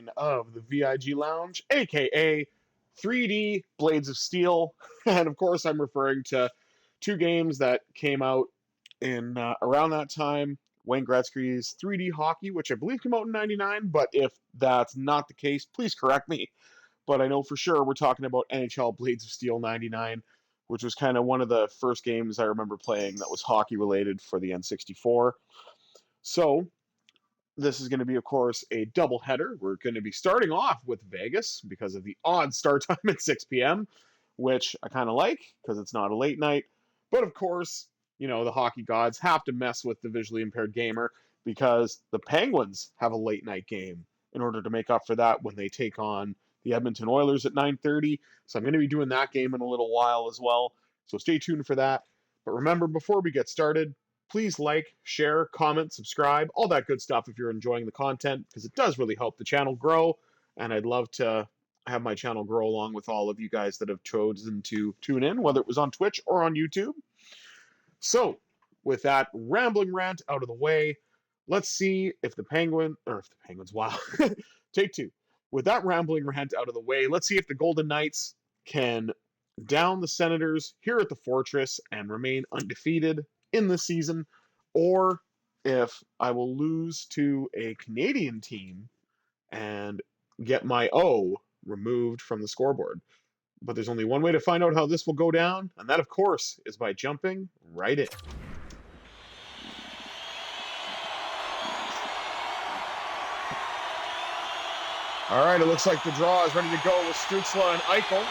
99 of the VIG Lounge, aka 3D Blades of Steel. And of course, I'm referring to two games that came out in around that time. Wayne Gretzky's 3D Hockey, which I believe came out in 99, but if that's not the case, please correct me. But I know for sure we're talking about NHL Blades of Steel 99, which was kind of one of the first games I remember playing that was hockey related for the N64. So this is going to be, of course, a doubleheader. We're going to be starting off with Vegas because of the odd start time at 6 p.m., which I kind of like because it's not a late night. But of course, you know, the hockey gods have to mess with the visually impaired gamer because the Penguins have a late night game in order to make up for that when they take on the Edmonton Oilers at 9:30. So I'm going to be doing that game in a little while as well. So stay tuned for that. But remember, before we get started, please like, share, comment, subscribe, all that good stuff if you're enjoying the content, because it does really help the channel grow. And I'd love to have my channel grow along with all of you guys that have chosen to tune in, whether it was on Twitch or on YouTube. So with that rambling rant out of the way, let's see if the Penguins, wow, take two. With that rambling rant out of the way, let's see if the Golden Knights can down the Senators here at the Fortress and remain undefeated in the season, or if I will lose to a Canadian team and get my O removed from the scoreboard. But there's only one way to find out how this will go down, and that, of course, is by jumping right in. All right, it looks like the draw is ready to go with Stützle and Eichel.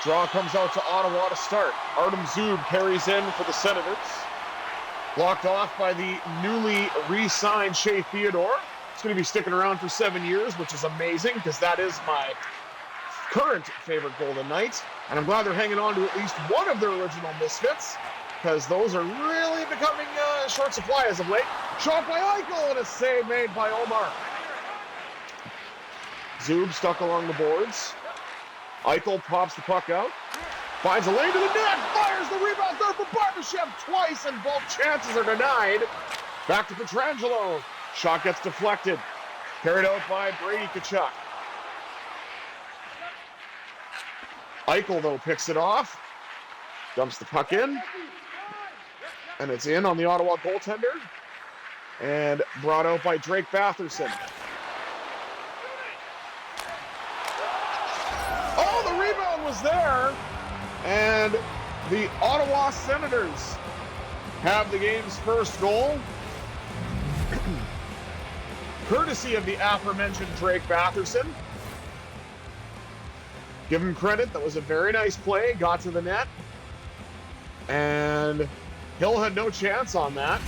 Draw comes out to Ottawa to start. Artem Zub carries in for the Senators. Blocked off by the newly re-signed Shea Theodore. He's going to be sticking around for 7 years, which is amazing because that is my current favorite Golden Knight. And I'm glad they're hanging on to at least one of their original misfits because those are really becoming short supply as of late. Shot by Eichel and a save made by Omar. Zub stuck along the boards. Eichel pops the puck out. Finds a lane to the net. Fires the rebound there for Barbashev twice, and both chances are denied. Back to Pietrangelo. Shot gets deflected. Carried out by Brady Tkachuk. Eichel, though, picks it off. Dumps the puck in. And it's in on the Ottawa goaltender. And brought out by Drake Batherson. Oh, the rebound was there. And the Ottawa Senators have the game's first goal. Courtesy of the aforementioned Drake Batherson. Give him credit. That was a very nice play. Got to the net. And Hill had no chance on that.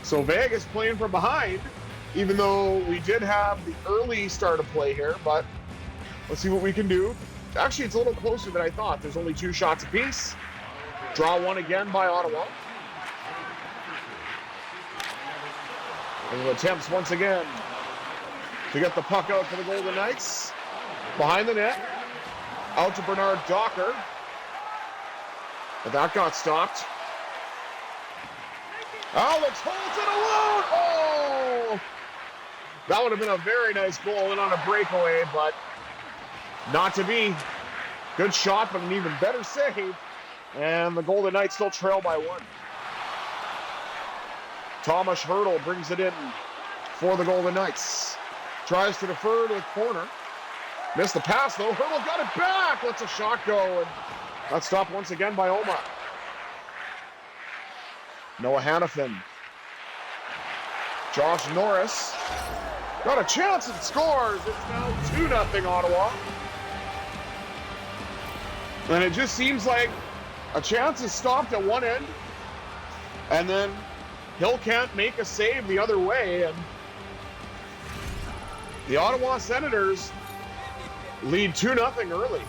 So Vegas playing from behind, even though we did have the early start of play here. But let's see what we can do. Actually, it's a little closer than I thought. There's only 2 shots apiece. Draw one again by Ottawa. And attempts once again to get the puck out for the Golden Knights. Behind the net. Out to Bernard Docker. But that got stopped. Alex holds it alone. Oh! That would have been a very nice goal in on a breakaway, but not to be. Good shot, but an even better save. And the Golden Knights still trail by 1. Thomas Hertl brings it in for the Golden Knights. Tries to defer to the corner. Missed the pass, though. Hertl got it back. Lets a shot go. And that's stopped once again by Omar. Noah Hannafin. Josh Norris. Got a chance and scores. It's now 2-0 Ottawa. And it just seems like a chance is stopped at one end. And then Hill can't make a save the other way. And the Ottawa Senators lead 2-0 early.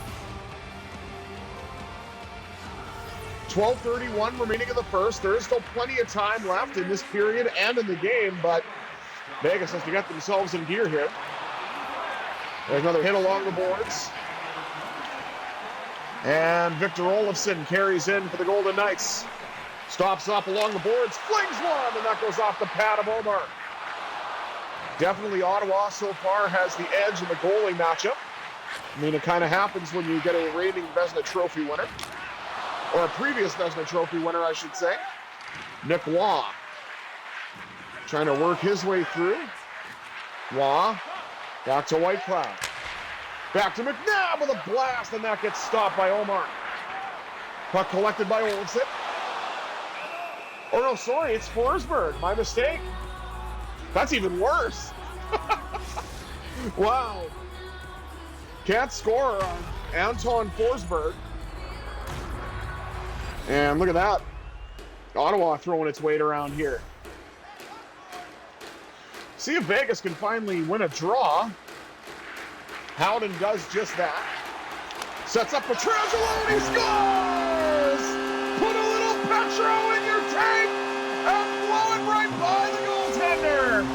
12:31 remaining in the first. There is still plenty of time left in this period and in the game, but Vegas has to get themselves in gear here. There's another hit along the boards. And Victor Olofsson carries in for the Golden Knights. Stops up along the boards, flings one, and that goes off the pad of Omar. Definitely Ottawa so far has the edge in the goalie matchup. I mean, it kind of happens when you get a reigning Vezina Trophy winner. Or a previous Vezina Trophy winner, I should say. Nick Waugh. Trying to work his way through. Waugh. Back to Whitecloud. Back to McNabb with a blast, and that gets stopped by Omar. Puck collected by Olsen. Oh, no, sorry, it's Forsberg. My mistake. That's even worse. Wow. Can't score on Anton Forsberg. And look at that. Ottawa throwing its weight around here. See if Vegas can finally win a draw. Howden does just that. Sets up Pietrangelo and he scores! Put a little petro in your tank and blow it right by the goaltender.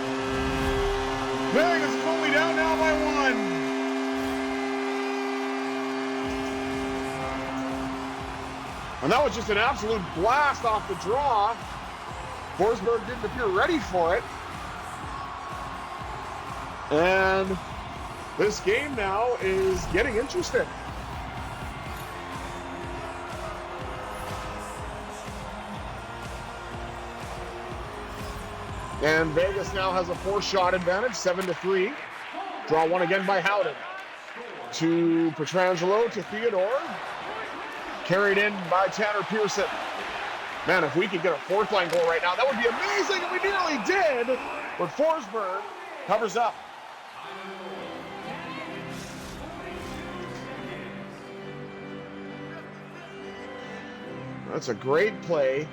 Vegas is only down now by 1. And that was just an absolute blast off the draw. Forsberg didn't appear ready for it. And this game now is getting interesting. And Vegas now has a 4-shot advantage, 7-3. Draw one again by Howden. To Pietrangelo, to Theodore. Carried in by Tanner Pearson. Man, if we could get a fourth-line goal right now, that would be amazing, and we nearly did. But Forsberg covers up. That's a great play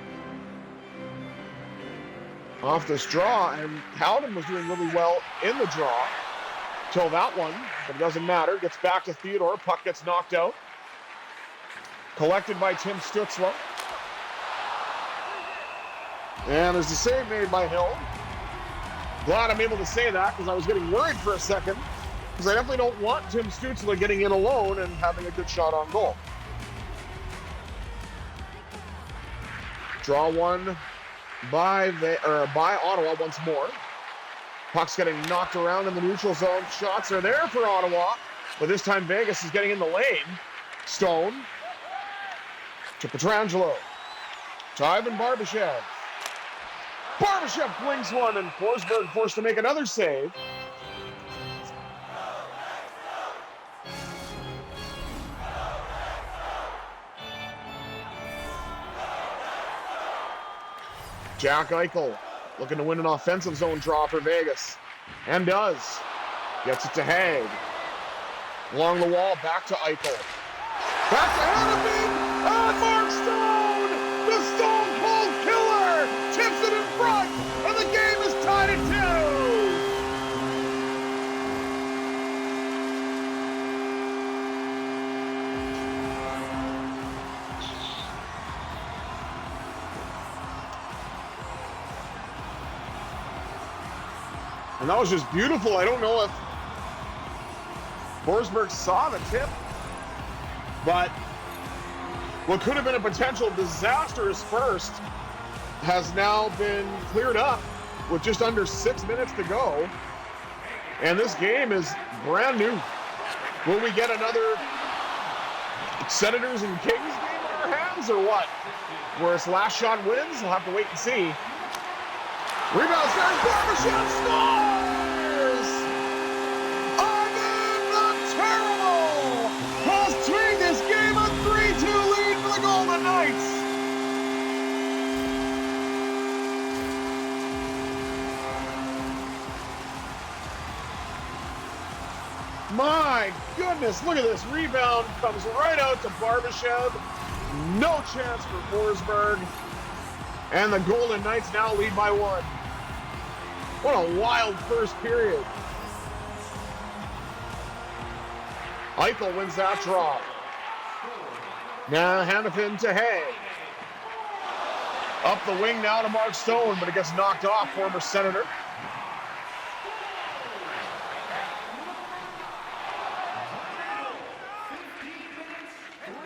off this draw, and Howden was doing really well in the draw till that one, but it doesn't matter. Gets back to Theodore. Puck gets knocked out. Collected by Tim Stützle. And there's the save made by Hill. Glad I'm able to say that because I was getting worried for a second because I definitely don't want Tim Stützle getting in alone and having a good shot on goal. Draw one by Ottawa once more. Puck's getting knocked around in the neutral zone. Shots are there for Ottawa, but this time Vegas is getting in the lane. Stone to Pietrangelo. To Ivan Barbashev. Barbashev flings one, and Forsberg forced to make another save. Jack Eichel looking to win an offensive zone draw for Vegas. And does. Gets it to Haig. Along the wall, back to Eichel. Back to Hannafin! And Mark Stone! The Stone Cold Killer! Tips it in front! And the game is tied at 2. And that was just beautiful. I don't know if Forsberg saw the tip, but what could have been a potential disastrous first has now been cleared up with just under 6 minutes to go. And this game is brand new. Will we get another Senators and Kings game on our hands or what? Where it's last shot wins? We'll have to wait and see. Rebound starts, Barbashev scores! Ivan the Terrible has made this game a 3-2 lead for the Golden Knights. My goodness, look at this. Rebound comes right out to Barbashev. No chance for Forsberg. And the Golden Knights now lead by 1. What a wild first period. Eichel wins that draw. Now Hannafin to Hay. Up the wing now to Mark Stone, but it gets knocked off, former Senator.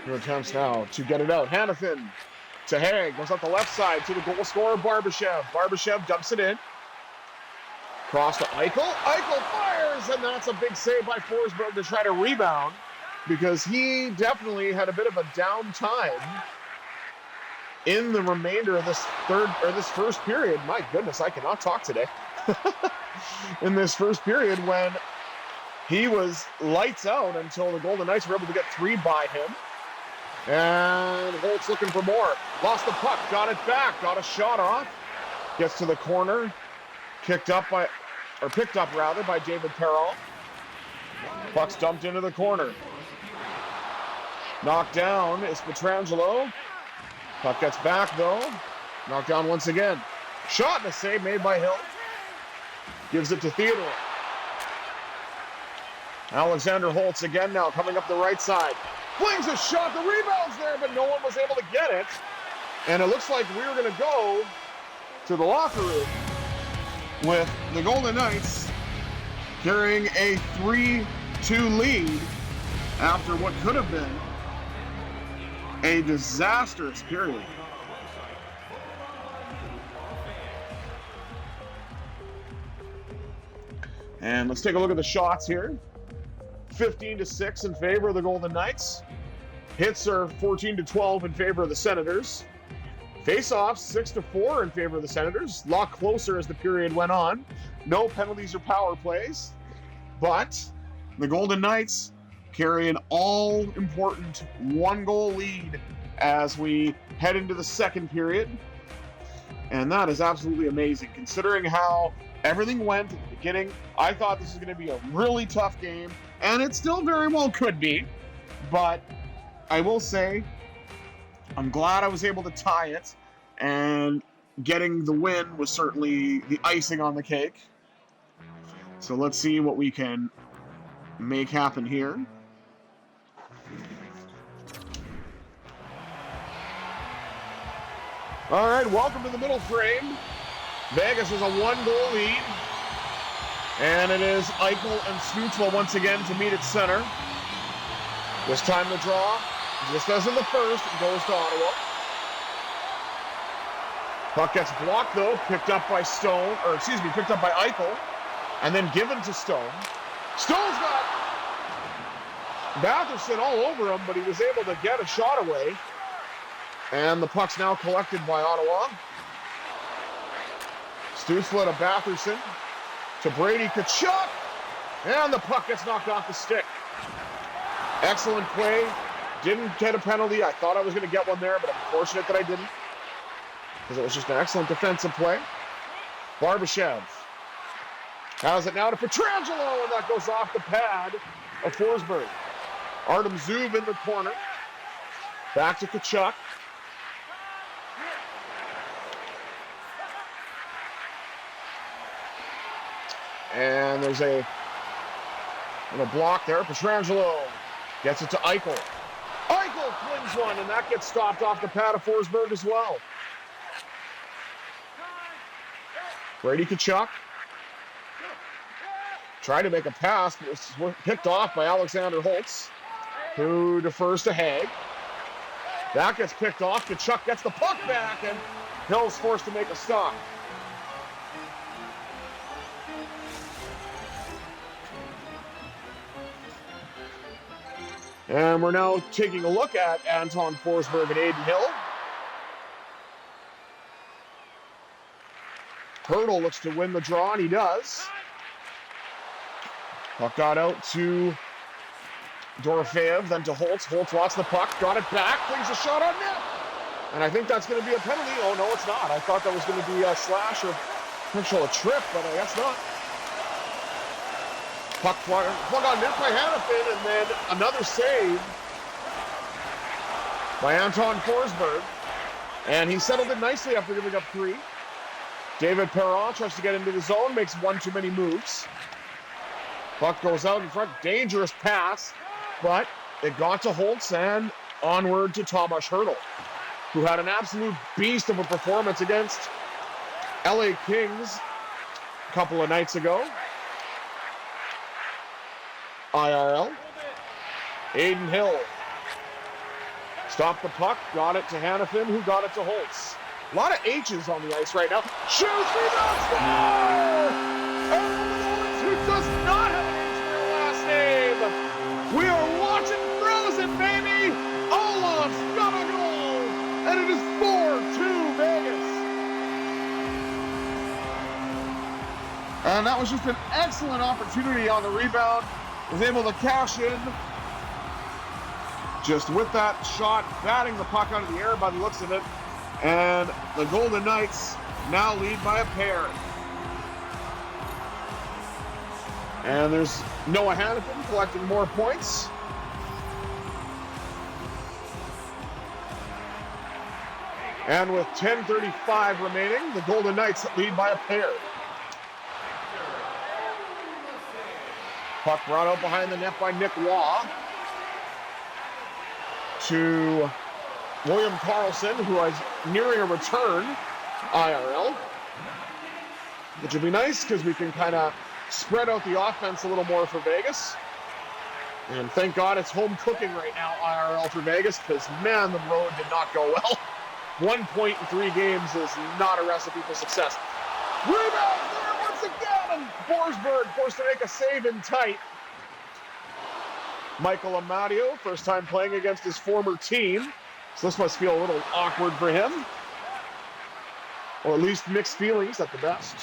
New attempts now to get it out. Hannafin to Haig, goes up the left side to the goal scorer, Barbashev. Barbashev dumps it in. Cross to Eichel. Eichel fires, and that's a big save by Forsberg to try to rebound because he definitely had a bit of a down time in the remainder of this first period. My goodness, I cannot talk today. In this first period when he was lights out until the Golden Knights were able to get 3 by him. And Holtz looking for more. Lost the puck, got it back, got a shot off. Gets to the corner. Picked up by David Perron. Puck's dumped into the corner. Knocked down is Pietrangelo. Puck gets back though. Knocked down once again. Shot and a save made by Hill. Gives it to Theodore. Alexander Holtz again now coming up the right side. Flings a shot, the rebound's there, but no one was able to get it. And it looks like we're going to go to the locker room with the Golden Knights carrying a 3-2 lead after what could have been a disastrous period. And let's take a look at the shots here. 15-6 in favor of the Golden Knights. Hits are 14-12 in favor of the Senators. Face-offs 6-4 in favor of the Senators. A lot closer as the period went on. No penalties or power plays. But the Golden Knights carry an all-important 1-goal lead as we head into the second period. And that is absolutely amazing, considering how everything went at the beginning. I thought this was going to be a really tough game, and it still very well could be. But I will say, I'm glad I was able to tie it, and getting the win was certainly the icing on the cake. So let's see what we can make happen here. All right, welcome to the middle frame. Vegas is a 1-goal lead. And it is Eichel and Stützle once again to meet at center. This time the draw, just as in the first, goes to Ottawa. Puck gets blocked though, picked up by Eichel, and then given to Stone. Stone's got Batherson all over him, but he was able to get a shot away. And the puck's now collected by Ottawa. Stützle to Batherson, to Brady Tkachuk, and the puck gets knocked off the stick. Excellent play. Didn't get a penalty. I thought I was going to get one there, but I'm fortunate that I didn't, because it was just an excellent defensive play. Barbashev has it now to Pietrangelo, and that goes off the pad of Forsberg. Artem Zub in the corner. Back to Tkachuk. And there's a little block there. Pietrangelo gets it to Eichel. Eichel flings one, and that gets stopped off the pad of Forsberg as well. Brady Tkachuk tried to make a pass, but was picked off by Alexander Holtz, who defers to Haig. That gets picked off. Tkachuk gets the puck back, and Hill's forced to make a stop. And we're now taking a look at Anton Forsberg and Aiden Hill. Hurdle looks to win the draw, and he does. Puck got out to Dorofeev, then to Holtz. Holtz lost the puck, got it back, brings a shot on net. And I think that's going to be a penalty. Oh, no, it's not. I thought that was going to be a slash or potential a trip, but I guess not. Puck on net by Hanifin, and then another save by Anton Forsberg. And he settled it nicely after giving up 3. David Perron tries to get into the zone, makes one too many moves. Puck goes out in front, dangerous pass, but it got to Holtz and onward to Tomas Hertl, who had an absolute beast of a performance against LA Kings a couple of nights ago. IRL. Aiden Hill stopped the puck, got it to Hanifin, who got it to Holtz. A lot of H's on the ice right now. Shoots, rebound, score! was just an excellent opportunity on the rebound. Was able to cash in. Just with that shot, batting the puck out of the air by the looks of it. And the Golden Knights now lead by a pair. And there's Noah Hannafin collecting more points. And with 10:35 remaining, the Golden Knights lead by a pair. Puck brought out behind the net by Nick Waugh to William Karlsson, who is nearing a return IRL, which would be nice because we can kind of spread out the offense a little more for Vegas. And thank God it's home cooking right now, IRL for Vegas, because man, the road did not go well. 1 point in 3 games is not a recipe for success. Rebound there once again, and Forsberg forced to make a save in tight. Michael Amadio, first time playing against his former team, so this must feel a little awkward for him, or at least mixed feelings at the best.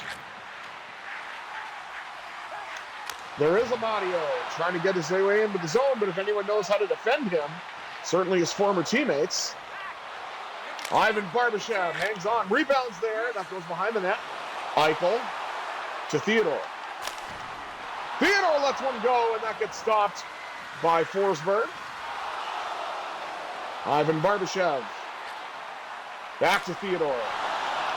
There is Amadio trying to get his way into the zone, but if anyone knows how to defend him, certainly his former teammates. Ivan Barbashev hangs on, rebounds there, that goes behind the net. Eichel to Theodore. Theodore lets one go, and that gets stopped by Forsberg. Ivan Barbashev. Back to Theodore.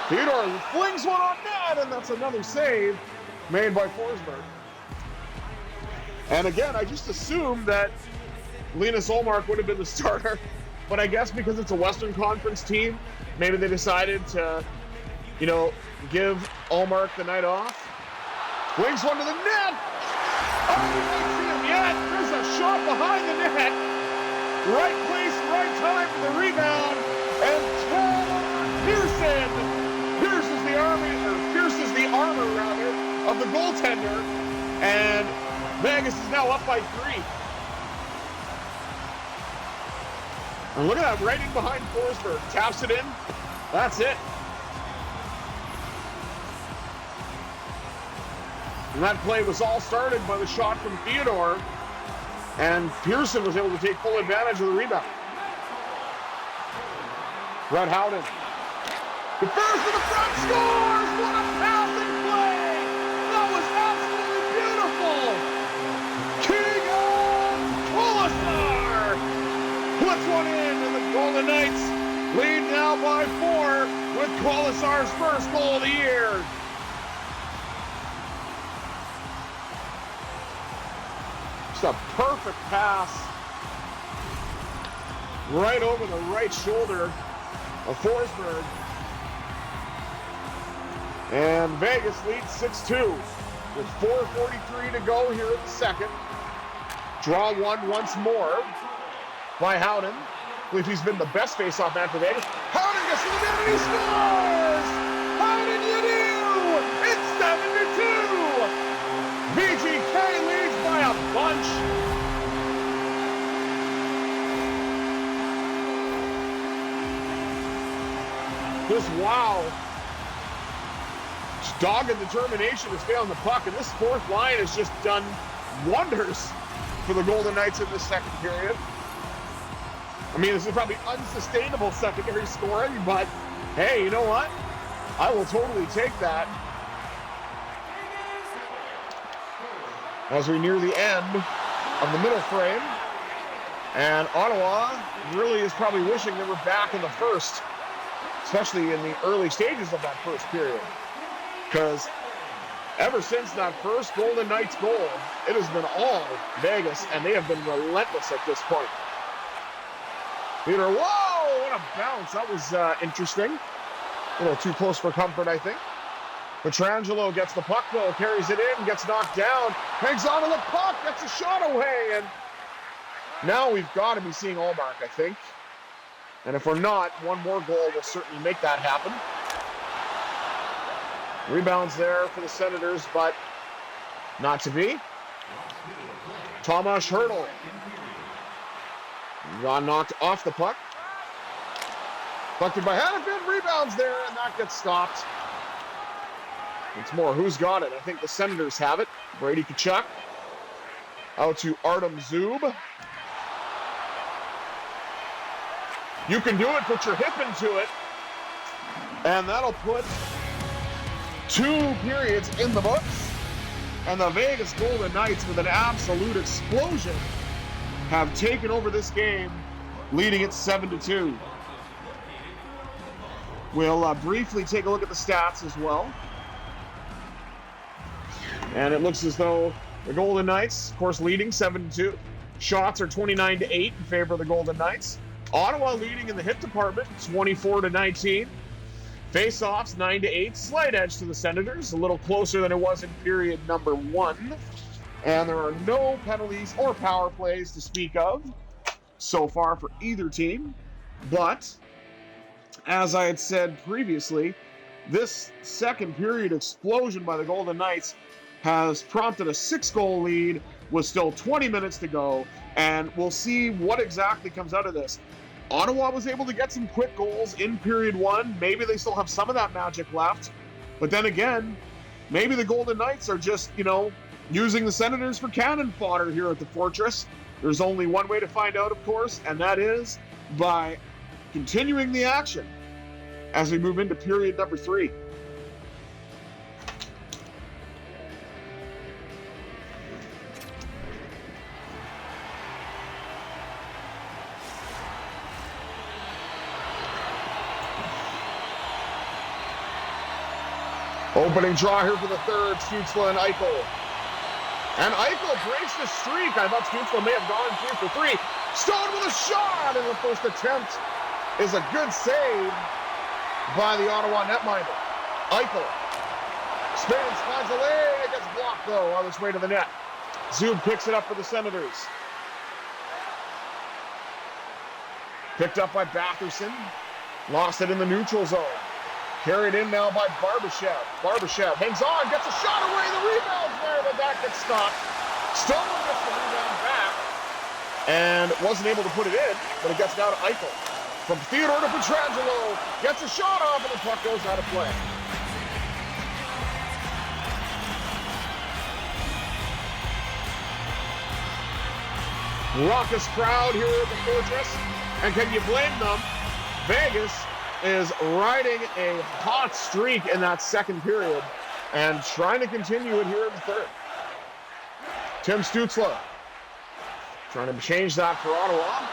Theodore flings one on net, and that's another save made by Forsberg. And again, I just assumed that Linus Ullmark would have been the starter, but I guess because it's a Western Conference team, maybe they decided to, give Ullmark the night off. Flings one to the net. Oh, you can't see him yet. There's a shot behind the net. Right place, right time for the rebound. And Pearson pierces the armor of the goaltender. And Vegas is now up by 3. And look at that, right in behind Forsberg. Taps it in. That's it. And that play was all started by the shot from Theodore. And Pearson was able to take full advantage of the rebound. Brett Howden. The first to the front, scores! What a passing play! That was absolutely beautiful! Keegan Colasar puts one in, and the Golden Knights lead now by 4 with Colasar's first goal of the year. Just a perfect pass right over the right shoulder of Forsberg. And Vegas leads 6-2 with 4:43 to go here in the second. Draw one once more by Howden. I believe he's been the best face-off man for Vegas. Howden gets to the net and he scores! Howden, you do! It's 7-2! VGK leads by a bunch. Just wow. Dogged determination to stay on the puck, and this fourth line has just done wonders for the Golden Knights in this second period. I mean, this is probably unsustainable secondary scoring, but hey, you know what? I will totally take that. As we near the end of the middle frame, and Ottawa really is probably wishing they were back in the first, especially in the early stages of that first period. Because ever since that first Golden Knights goal, it has been all Vegas, and they have been relentless at this point. Peter, whoa, what a bounce. That was interesting. A little too close for comfort, I think. Pietrangelo gets the puck, though, carries it in, gets knocked down, hangs on to the puck, gets a shot away, and now we've got to be seeing Ullmark, I think. And if we're not, one more goal will certainly make that happen. Rebounds there for the Senators, but not to be. Tomas Hertl got knocked off the puck. Collected by Hannafin, rebounds there, and that gets stopped. It's more. Who's got it? I think the Senators have it. Brady Tkachuk. Out to Artem Zub. You can do it. Put your hip into it. And that'll put 2 periods in the books. And the Vegas Golden Knights, with an absolute explosion, have taken over this game, leading it 7-2. We'll briefly take a look at the stats as well. And it looks as though the Golden Knights, of course, leading 7-2. Shots are 29-8 in favor of the Golden Knights. Ottawa leading in the hit department, 24-19. Face-offs, 9-8. Slight edge to the Senators, a little closer than it was in period number 1. And there are no penalties or power plays to speak of so far for either team. But, as I had said previously, this second period explosion by the Golden Knights has prompted a 6-goal lead with still 20 minutes to go, and we'll see what exactly comes out of this. Ottawa was able to get some quick goals in period 1. Maybe they still have some of that magic left. But then again, maybe the Golden Knights are just, using the Senators for cannon fodder here at the Fortress. There's only one way to find out, of course, and that is by continuing the action as we move into period number 3. Opening draw here for the third, Stützle and Eichel. And Eichel breaks the streak. I thought Stützle may have gone 3 for 3. Stone with a shot, and the first attempt is a good save by the Ottawa netminder. Eichel spins, finds a lane, it gets blocked though on its way to the net. Zub picks it up for the Senators. Picked up by Batherson. Lost it in the neutral zone. Carried in now by Barbashev. Barbashev hangs on, gets a shot away, the rebound's there, but that gets stopped. Stone gets the rebound back and wasn't able to put it in, but it gets down to Eichel. From Theodore to Pietrangelo, gets a shot off, and the puck goes out of play. Raucous crowd here at the Fortress, and can you blame them? Vegas is riding a hot streak in that second period and trying to continue it here in the third. Tim Stützle trying to change that for Ottawa.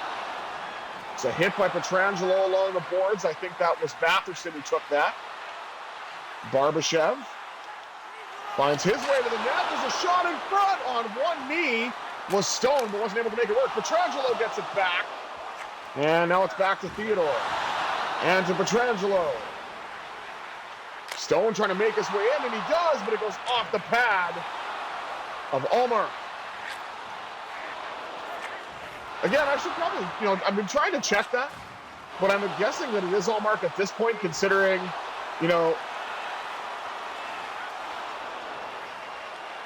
It's a hit by Pietrangelo along the boards. I think that was Batherson who took that. Barbashev finds his way to the net. There's a shot in front on one knee. Was Stone, but wasn't able to make it work. Pietrangelo gets it back. And now it's back to Theodore. And to Pietrangelo. Stone trying to make his way in, and he does, but it goes off the pad of Ullmark. Again, I should probably, I've been trying to check that, but I'm guessing that it is Ullmark at this point, considering,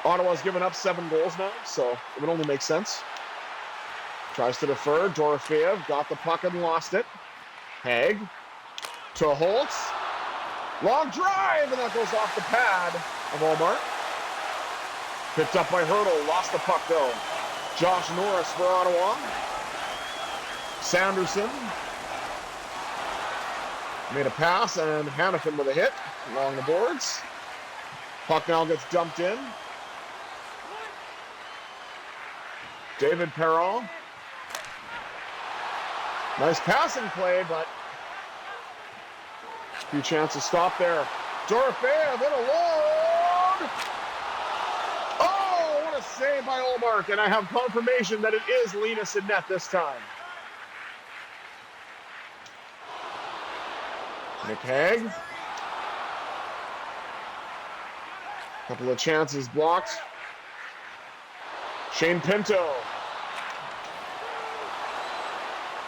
Ottawa's given up 7 goals now, so it would only make sense. Tries to defer. Dorofeev got the puck and lost it. Haig to Holtz. Long drive, and that goes off the pad of Ullmark. Picked up by Hurdle. Lost the puck, though. Josh Norris for Ottawa. Sanderson made a pass, and Hanifin with a hit along the boards. Puck now gets dumped in. David Perron. Nice passing play, but a few chances stop there. Dorofeev in alone. Oh, what a save by Ullmark, and I have confirmation that it is Linus in net this time. Nick Hague. Couple of chances blocked. Shane Pinto.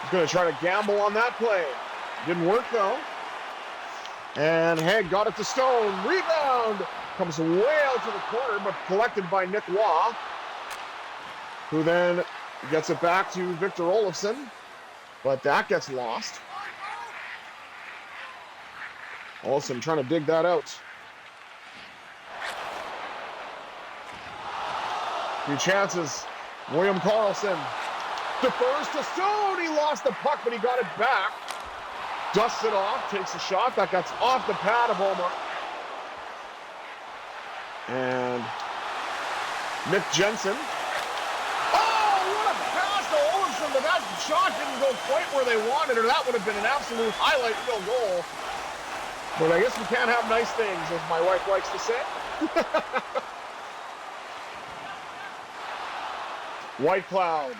He's going to try to gamble on that play. Didn't work, though. And Hague got it to Stone. Rebound. Comes way out to the corner, but collected by Nick Waugh, who then gets it back to Victor Olofsson. But that gets lost. Olofsson trying to dig that out. Few chances. William Karlsson defers to Stone. He lost the puck, but he got it back. Dusts it off, takes a shot. That gets off the pad of Ullmark. And Nick Jensen. Oh, what a pass to Olofsson, but that shot didn't go quite where they wanted, or that would have been an absolute highlight reel goal. But I guess we can't have nice things, as my wife likes to say. White Cloud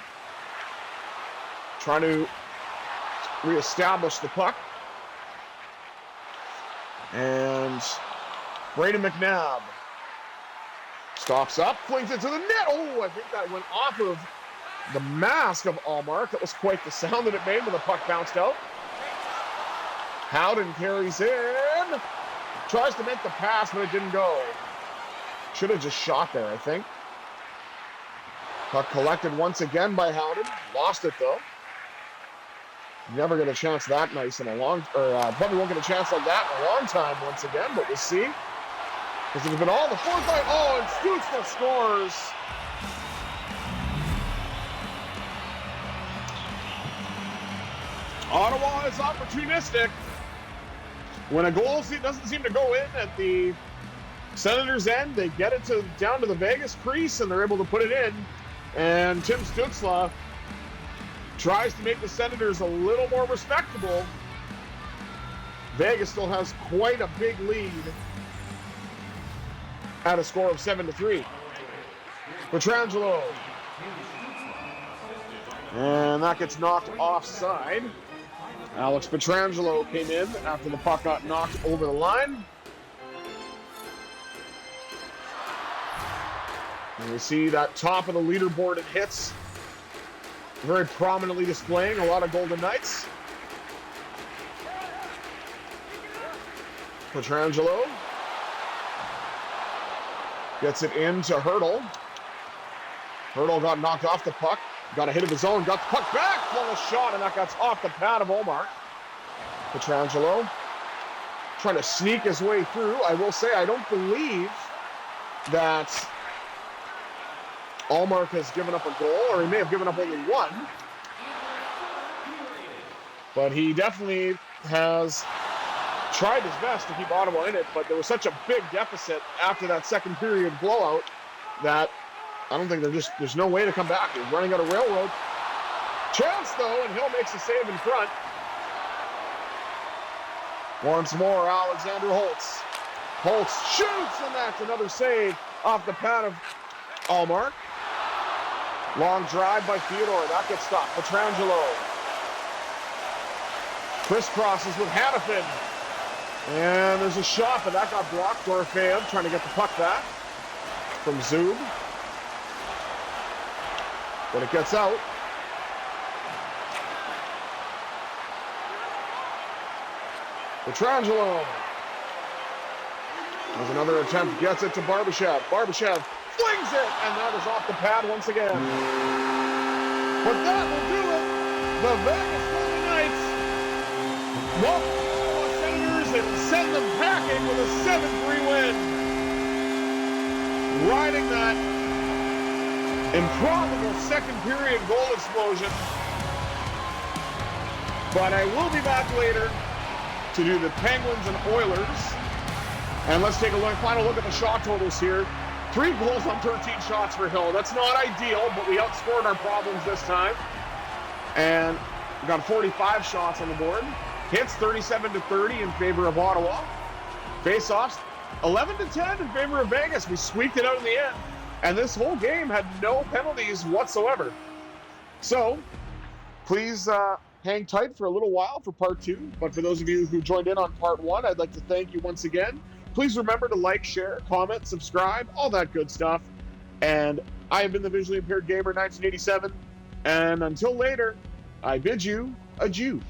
trying to reestablish the puck. And Brayden McNabb stops up, flings it to the net. Oh, I think that went off of the mask of Ullmark. That was quite the sound that it made when the puck bounced out. Howden carries in. Tries to make the pass, but it didn't go. Should have just shot there, I think. Puck collected once again by Howden. Lost it, though. Never get a chance that nice in a long... probably won't get a chance like that in a long time once again, but we'll see. Because it has been all the fourth line. Oh, and Stützle scores. Ottawa is opportunistic. When a goal doesn't seem to go in at the Senators' end, they get it down to the Vegas crease, and they're able to put it in. And Tim Stützle tries to make the Senators a little more respectable. Vegas still has quite a big lead at a score of 7-3. Pietrangelo. And that gets knocked offside. Alex Pietrangelo came in after the puck got knocked over the line. And we see that top of the leaderboard in hits very prominently displaying a lot of Golden Knights. Pietrangelo gets it into Hertl. Hertl got knocked off the puck. Got a hit of his own. Got the puck back. Flawless shot, and that got off the pad of Ullmark. Pietrangelo trying to sneak his way through. I will say I don't believe that Ullmark has given up a goal, or he may have given up only one. But he definitely has tried his best to keep Ottawa in it, but there was such a big deficit after that second period blowout that I don't think there's no way to come back. He's running out of railroad. Chance, though, and Hill makes the save in front. Once more, Alexander Holtz. Holtz shoots, and that's another save off the pad of Ullmark. Long drive by Theodore. That gets stopped. Pietrangelo crisscrosses with Hannafin. And there's a shot, but that got blocked. Dorofeev trying to get the puck back from Zub. But it gets out. Pietrangelo. There's another attempt. Gets it to Barbashev. Barbashev flings it, and that is off the pad once again. But that will do it. The Vegas Golden Knights welcome the Ottawa Senators and send them packing with a 7-3 win. Riding that improbable second period goal explosion. But I will be back later to do the Penguins and Oilers. And let's take a final look at the shot totals here. 3 goals on 13 shots for Hill. That's not ideal, but we outscored our problems this time. And we got 45 shots on the board. Hits 37-30 in favor of Ottawa. Face-offs 11-10 in favor of Vegas. We squeaked it out in the end. And this whole game had no penalties whatsoever. So, please hang tight for a little while for part 2. But for those of you who joined in on part 1, I'd like to thank you once again. Please remember to like, share, comment, subscribe, all that good stuff. And I have been the Visually Impaired Gamer 1987. And until later, I bid you adieu.